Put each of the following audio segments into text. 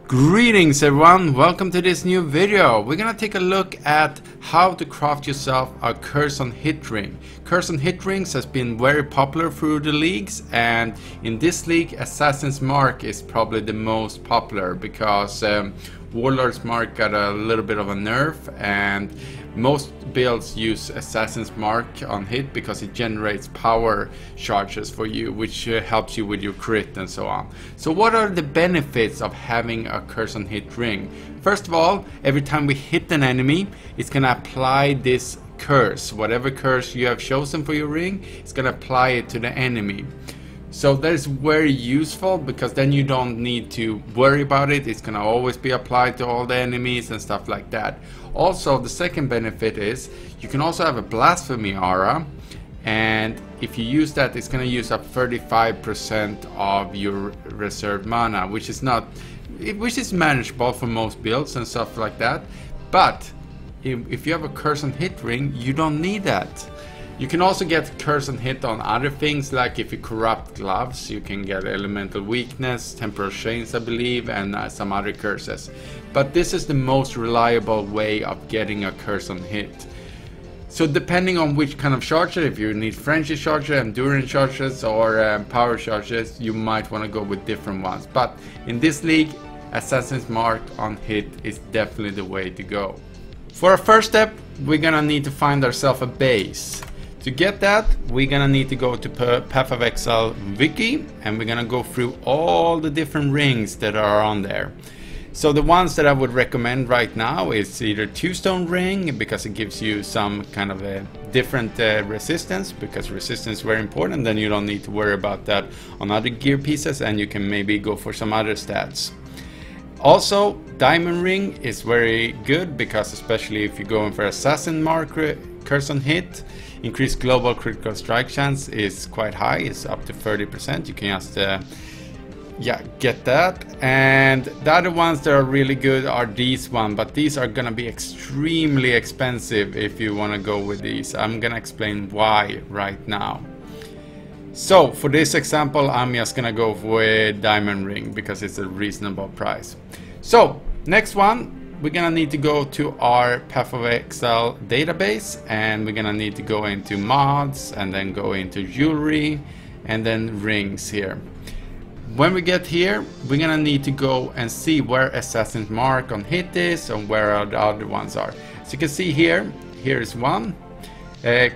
Greetings everyone, welcome to this new video. We're gonna take a look at how to craft yourself a curse on hit ring. Curse on hit rings has been very popular through the leagues, and in this league Assassin's Mark is probably the most popular because Warlord's Mark got a little bit of a nerf, and most builds use Assassin's Mark on hit because it generates power charges for you, which helps you with your crit and so on. So what are the benefits of having a curse on hit ring? First of all, every time we hit an enemy, it's gonna apply this curse. Whatever curse you have chosen for your ring, it's gonna apply it to the enemy. So that is very useful because then you don't need to worry about it. It's gonna always be applied to all the enemies and stuff like that. Also, the second benefit is you can also have a blasphemy aura, and if you use that, it's gonna use up 35% of your reserved mana, which is manageable for most builds and stuff like that. But if you have a curse on hit ring, you don't need that. You can also get curse and hit on other things, like if you corrupt gloves, you can get elemental weakness, temporal chains I believe, and some other curses. But this is the most reliable way of getting a curse on hit. So depending on which kind of charger, if you need frenzy charger, endurance charges, or power charges, you might want to go with different ones. But in this league, Assassin's Mark on hit is definitely the way to go. For our first step, we're gonna need to find ourselves a base. To get that, we're gonna need to go to Path of Exile wiki, and we're gonna go through all the different rings that are on there. So the ones that I would recommend right now is either 2-stone ring, because it gives you some kind of a different resistance, because resistance is very important. Then you don't need to worry about that on other gear pieces, and you can maybe go for some other stats. Also, diamond ring is very good, because especially if you're going for Assassin Mark curse on hit, increased global critical strike chance is quite high. It's up to 30%. You can just get that. And the other ones that are really good are these ones, but these are gonna be extremely expensive if you want to go with these. I'm gonna explain why right now. So for this example, I'm just gonna go with diamond ring because it's a reasonable price. So next one, we're gonna need to go to our Path of Exile database, and we're gonna need to go into mods and then go into jewelry and then rings here. When we get here, we're gonna need to go and see where Assassin's Mark on hit is and where the other ones are. So you can see here is one.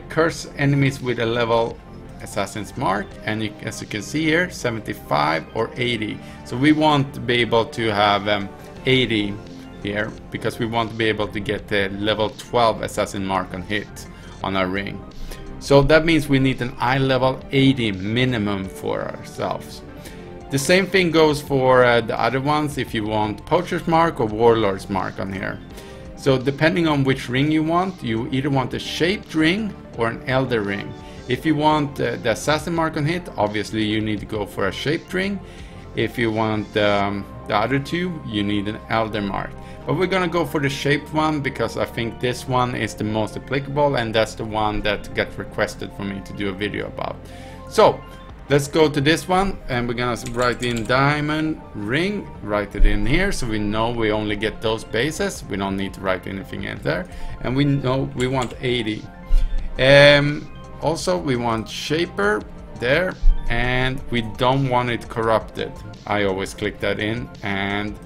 Curse enemies with a level Assassin's Mark, and as you can see here, 75 or 80. So we want to be able to have 80 here, because we want to be able to get the level 12 Assassin Mark on hit on our ring. So that means we need an eye level 80 minimum for ourselves. The same thing goes for the other ones if you want Poacher's Mark or Warlord's Mark on here. So depending on which ring you want, you either want a shaped ring or an elder ring. If you want the Assassin Mark on hit, obviously you need to go for a shaped ring. If you want the other two, you need an elder mark. But we're gonna go for the shaped one because I think this one is the most applicable, and that's the one that got requested for me to do a video about. So let's go to this one, and we're gonna write in diamond ring, write it in here so we know we only get those bases. We don't need to write anything in there, and we know we want 80. Also we want shaper there, and we don't want it corrupted. I always click that in, and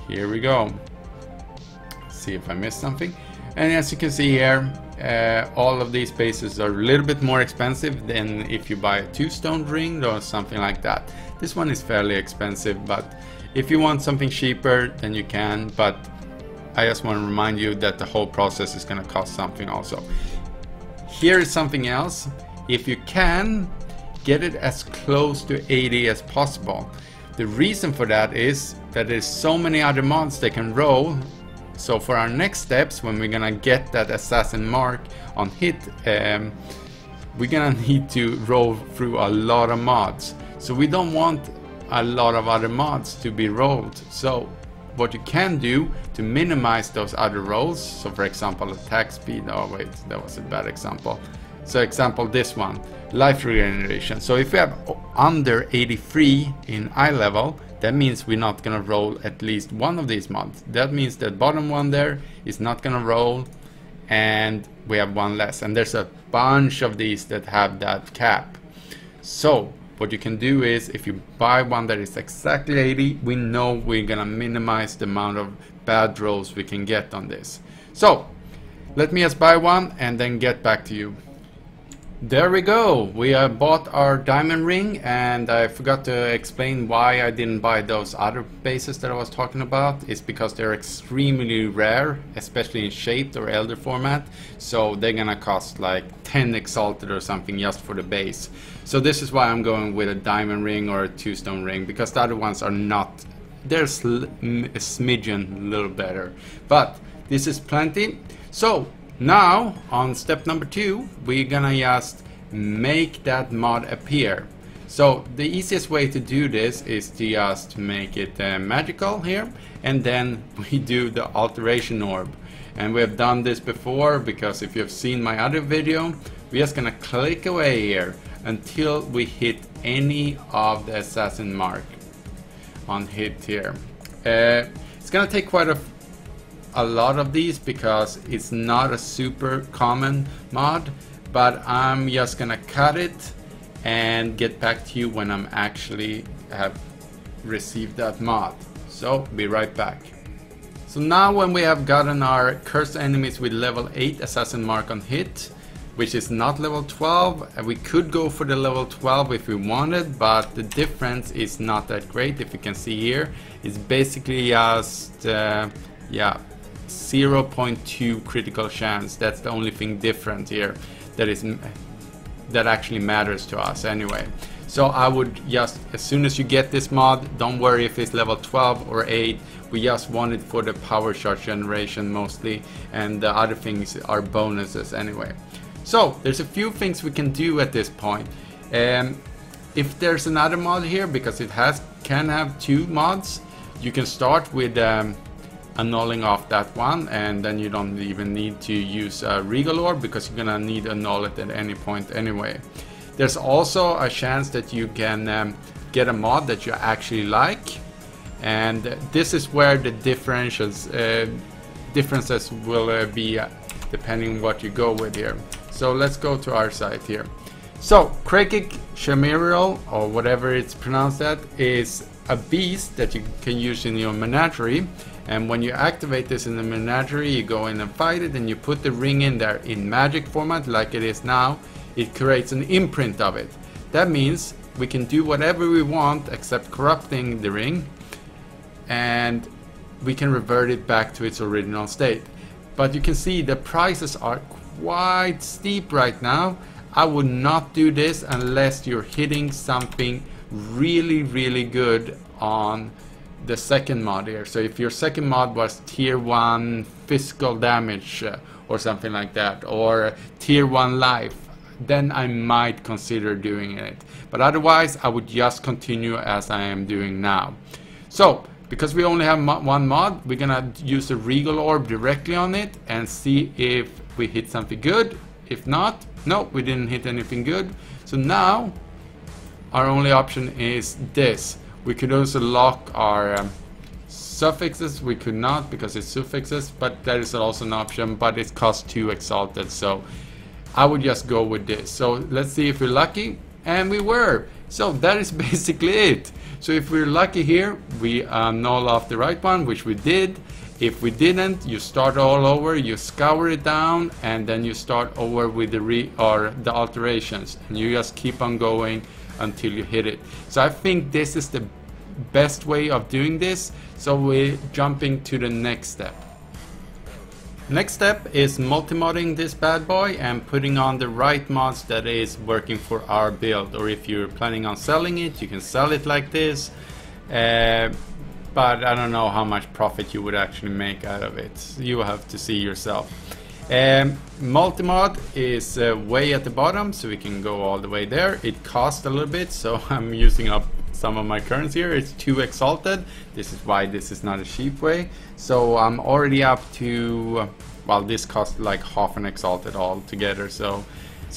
here we go. See if I missed something. And as you can see here, all of these bases are a little bit more expensive than if you buy a 2-stone ring or something like that. This one is fairly expensive, but if you want something cheaper, then you can. But I just want to remind you that the whole process is going to cost something also. Here is something else. If you can, get it as close to 80 as possible. The reason for that is that there's so many other mods they can roll. So for our next steps, when we're gonna get that Assassin Mark on hit, we're gonna need to roll through a lot of mods. So we don't want a lot of other mods to be rolled. So what you can do to minimize those other rolls, so for example attack speed, oh wait, that was a bad example. So example this one, life regeneration. So if we have under 83 in eye level, that means we're not gonna roll at least one of these mods. That means that bottom one there is not gonna roll, and we have one less, and there's a bunch of these that have that cap. So what you can do is, if you buy one that is exactly 80, we know we're gonna minimize the amount of bad rolls we can get on this. So let me just buy one and then get back to you. There we go, we bought our diamond ring, and I forgot to explain why I didn't buy those other bases that I was talking about. It's because they're extremely rare, especially in shaped or elder format, so they're gonna cost like 10 exalted or something just for the base. So this is why I'm going with a diamond ring or a 2-stone ring, because the other ones are not, they're a smidgen a little better, but this is plenty. So now on step number 2, we're gonna just make that mod appear. So the easiest way to do this is to just make it magical here, and then we do the alteration orb. And we have done this before, because if you've seen my other video, we're just gonna click away here until we hit any of the assassin mark on hit here. It's gonna take quite a lot of these because it's not a super common mod, but I'm just gonna cut it and get back to you when I'm actually have received that mod. So be right back. So now when we have gotten our cursed enemies with level 8 assassin mark on hit, which is not level 12, we could go for the level 12 if we wanted, but the difference is not that great. If you can see here, it's basically just yeah, 0.2 critical chance. That's the only thing different here that actually matters to us anyway. So I would just, as soon as you get this mod, don't worry if it's level 12 or 8. We just want it for the power charge generation mostly, and the other things are bonuses anyway. So there's a few things we can do at this point. If there's another mod here, because it can have 2 mods, you can start with annulling off that one, and then you don't even need to use a regal orb, because you're gonna need annul it at any point anyway. There's also a chance that you can get a mod that you actually like, and this is where the differences will be depending on what you go with here. So let's go to our site here. So Krakik Chamirial, or whatever it's pronounced at, is a beast that you can use in your menagerie, and when you activate this in the menagerie, you go in and fight it, and you put the ring in there in magic format like it is now. It creates an imprint of it. That means we can do whatever we want except corrupting the ring, and we can revert it back to its original state. But you can see the prices are quite steep right now. I would not do this unless you're hitting something really good on the second mod here. So if your second mod was tier 1 physical damage or something like that, or tier 1 life, then I might consider doing it. But otherwise I would just continue as I am doing now. So because we only have one mod, we're gonna use the regal orb directly on it and see if we hit something good. If not, no, we didn't hit anything good. So now our only option is this. We could also lock our suffixes. We could not, because it's suffixes, but that is also an option, but it costs 2 exalted, so I would just go with this. So let's see if we're lucky, and we were. So that is basically it. So if we're lucky here, we null off the right one, which we did. If we didn't, you start all over, you scour it down, and then you start over with the alterations, and you just keep on going until you hit it. So I think this is the best way of doing this. So we're jumping to the next step. Next step is multi-modding this bad boy and putting on the right mods that is working for our build. Or if you're planning on selling it, you can sell it like this. But I don't know how much profit you would actually make out of it. You have to see yourself. Multi-mod is way at the bottom, so we can go all the way there. It costs a little bit, so I'm using up some of my currency here. It's 2 exalted. This is why this is not a cheap way. So I'm already up to, well, this costs like half an exalted all together. So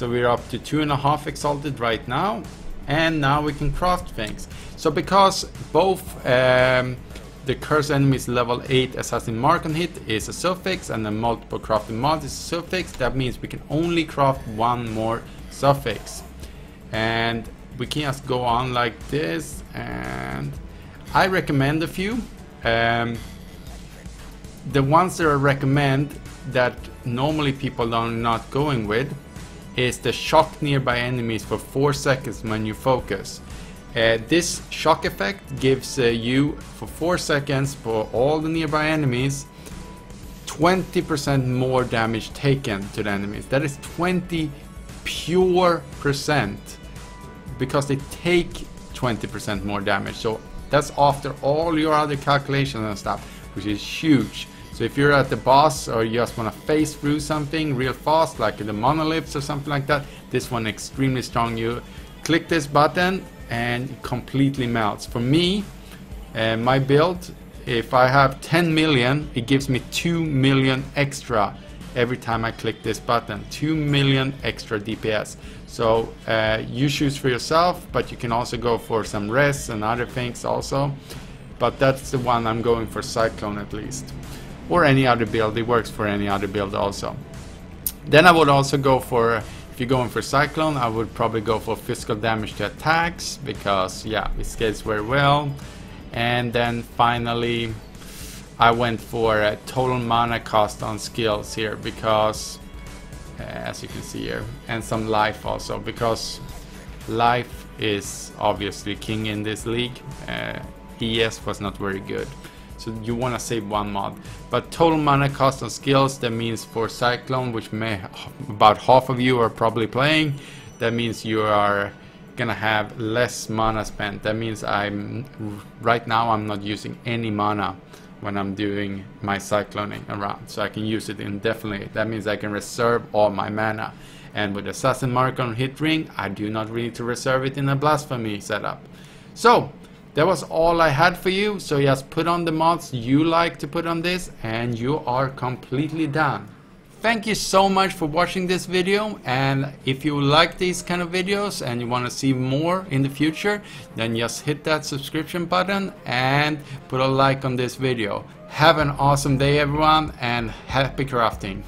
we're up to 2.5 exalted right now. and now we can craft things. So because both the cursed enemy's level 8 assassin mark on hit is a suffix and the multiple crafting mod is a suffix, that means we can only craft one more suffix. And we can just go on like this, and I recommend a few. The ones that I recommend that normally people are not going with is the shock nearby enemies for 4 seconds when you focus. This shock effect gives you for 4 seconds for all the nearby enemies 20% more damage taken to the enemies. That is 20 pure percent, because they take 20% more damage. So that's after all your other calculations and stuff, which is huge. So if you're at the boss or you just want to phase through something real fast, like the monoliths or something like that, this one extremely strong. You click this button and it completely melts. For me, my build, if I have 10 million, it gives me 2 million extra every time I click this button. 2 million extra DPS. So you choose for yourself, but you can also go for some res and other things also. But that's the one I'm going for, Cyclone at least. Or any other build, it works for any other build also. Then I would also go for, if you're going for Cyclone, I would probably go for physical damage to attacks, because yeah, it scales very well. And then finally I went for a total mana cost on skills here, because as you can see here, and some life also, because life is obviously king in this league. ES was not very good, so you want to save one mod. But total mana cost on skills, that means for Cyclone, which about half of you are probably playing, that means you are gonna have less mana spent. That means right now I'm not using any mana when I'm doing my cycloning around, so I can use it indefinitely. That means I can reserve all my mana, and with assassin mark on hit ring, I do not need to reserve it in a blasphemy setup. So that was all I had for you. So just put on the mods you like to put on this and you are completely done. Thank you so much for watching this video, and if you like these kind of videos and you want to see more in the future, then just hit that subscription button and put a like on this video. Have an awesome day everyone, and happy crafting.